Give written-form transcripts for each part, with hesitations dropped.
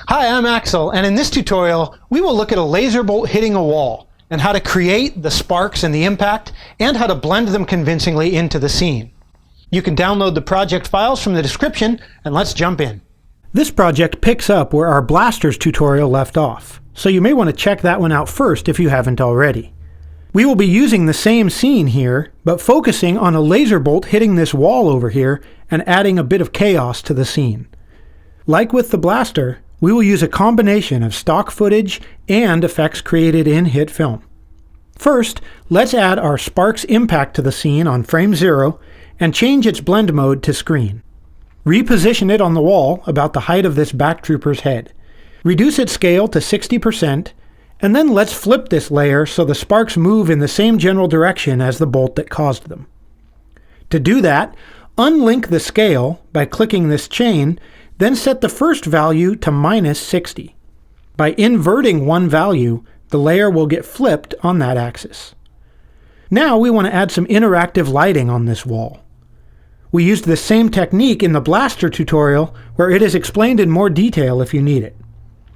Hi, I'm Axel, and in this tutorial, we will look at a laser bolt hitting a wall and how to create the sparks and the impact, and how to blend them convincingly into the scene. You can download the project files from the description, and let's jump in. This project picks up where our blasters tutorial left off, so you may want to check that one out first if you haven't already. We will be using the same scene here, but focusing on a laser bolt hitting this wall over here and adding a bit of chaos to the scene. Like with the blaster, we will use a combination of stock footage and effects created in HitFilm. First, let's add our sparks impact to the scene on frame 0 and change its blend mode to screen. Reposition it on the wall about the height of this back trooper's head. Reduce its scale to 60%, and then let's flip this layer so the sparks move in the same general direction as the bolt that caused them. To do that, unlink the scale by clicking this chain, then set the first value to -60. By inverting one value, the layer will get flipped on that axis. Now we want to add some interactive lighting on this wall. We used the same technique in the blaster tutorial, where it is explained in more detail if you need it.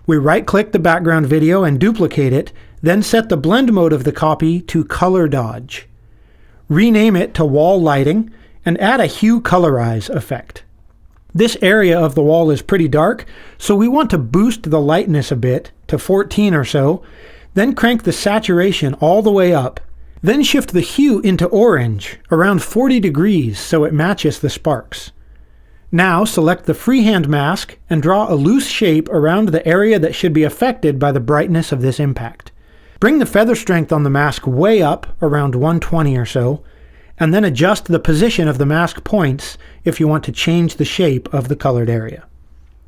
We right-click the background video and duplicate it, then set the blend mode of the copy to Color Dodge. Rename it to Wall Lighting, and add a Hue Colorize effect. This area of the wall is pretty dark, so we want to boost the lightness a bit, to 14 or so, then crank the saturation all the way up, then shift the hue into orange, around 40 degrees so it matches the sparks. Now select the freehand mask and draw a loose shape around the area that should be affected by the brightness of this impact. Bring the feather strength on the mask way up, around 120 or so, and then adjust the position of the mask points if you want to change the shape of the colored area.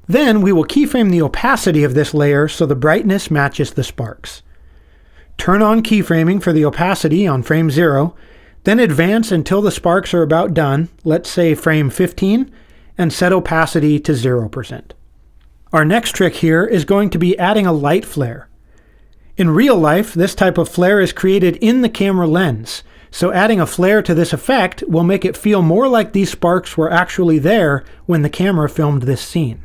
Then we will keyframe the opacity of this layer so the brightness matches the sparks. Turn on keyframing for the opacity on frame 0, then advance until the sparks are about done, let's say frame 15, and set opacity to 0%. Our next trick here is going to be adding a light flare. In real life, this type of flare is created in the camera lens, so adding a flare to this effect will make it feel more like these sparks were actually there when the camera filmed this scene.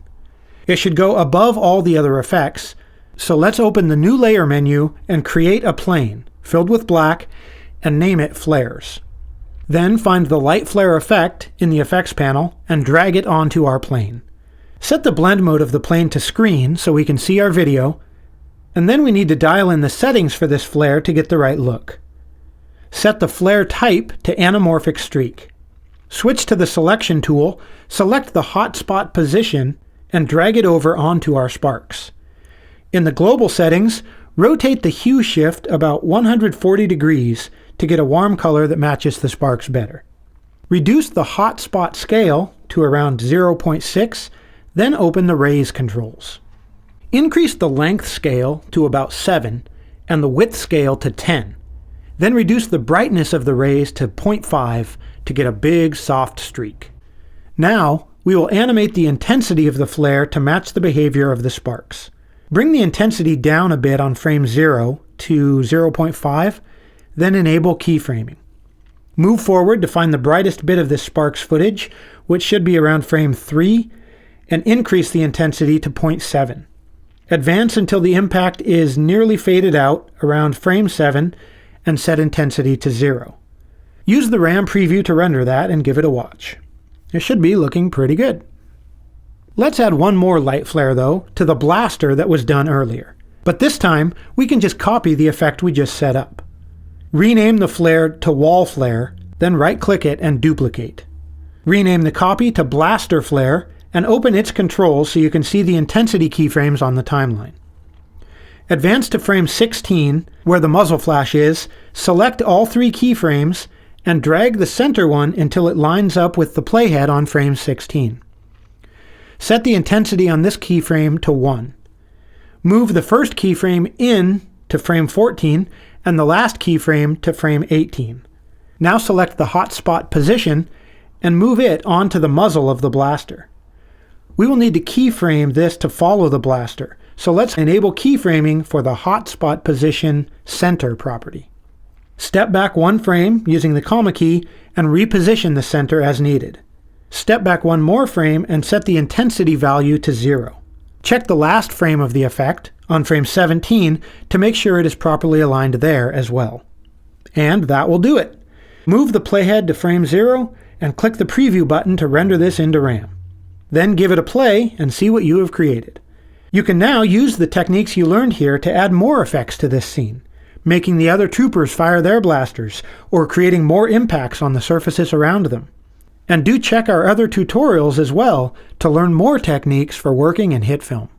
It should go above all the other effects, so let's open the new layer menu and create a plane filled with black and name it Flares. Then find the light flare effect in the effects panel and drag it onto our plane. Set the blend mode of the plane to screen so we can see our video, and then we need to dial in the settings for this flare to get the right look. Set the flare type to anamorphic streak. Switch to the selection tool, select the hotspot position, and drag it over onto our sparks. In the global settings, rotate the hue shift about 140 degrees to get a warm color that matches the sparks better. Reduce the hotspot scale to around 0.6, then open the raise controls. Increase the length scale to about 7 and the width scale to 10. Then reduce the brightness of the rays to 0.5 to get a big soft streak. Now we will animate the intensity of the flare to match the behavior of the sparks. Bring the intensity down a bit on frame 0 to 0.5, then enable keyframing. Move forward to find the brightest bit of this sparks footage, which should be around frame 3, and increase the intensity to 0.7. Advance until the impact is nearly faded out around frame 7, and set intensity to 0. Use the RAM preview to render that and give it a watch. It should be looking pretty good. Let's add one more light flare though to the blaster that was done earlier. But this time we can just copy the effect we just set up. Rename the flare to Wall Flare, then right-click it and duplicate. Rename the copy to Blaster Flare and open its controls so you can see the intensity keyframes on the timeline. Advance to frame 16, where the muzzle flash is, select all 3 keyframes, and drag the center one until it lines up with the playhead on frame 16. Set the intensity on this keyframe to 1. Move the first keyframe in to frame 14 and the last keyframe to frame 18. Now select the hotspot position and move it onto the muzzle of the blaster. We will need to keyframe this to follow the blaster, so let's enable keyframing for the hotspot position center property. Step back one frame using the comma key and reposition the center as needed. Step back one more frame and set the intensity value to 0. Check the last frame of the effect, on frame 17, to make sure it is properly aligned there as well. And that will do it. Move the playhead to frame 0 and click the preview button to render this into RAM. Then give it a play and see what you have created. You can now use the techniques you learned here to add more effects to this scene, making the other troopers fire their blasters, or creating more impacts on the surfaces around them. And do check our other tutorials as well to learn more techniques for working in HitFilm.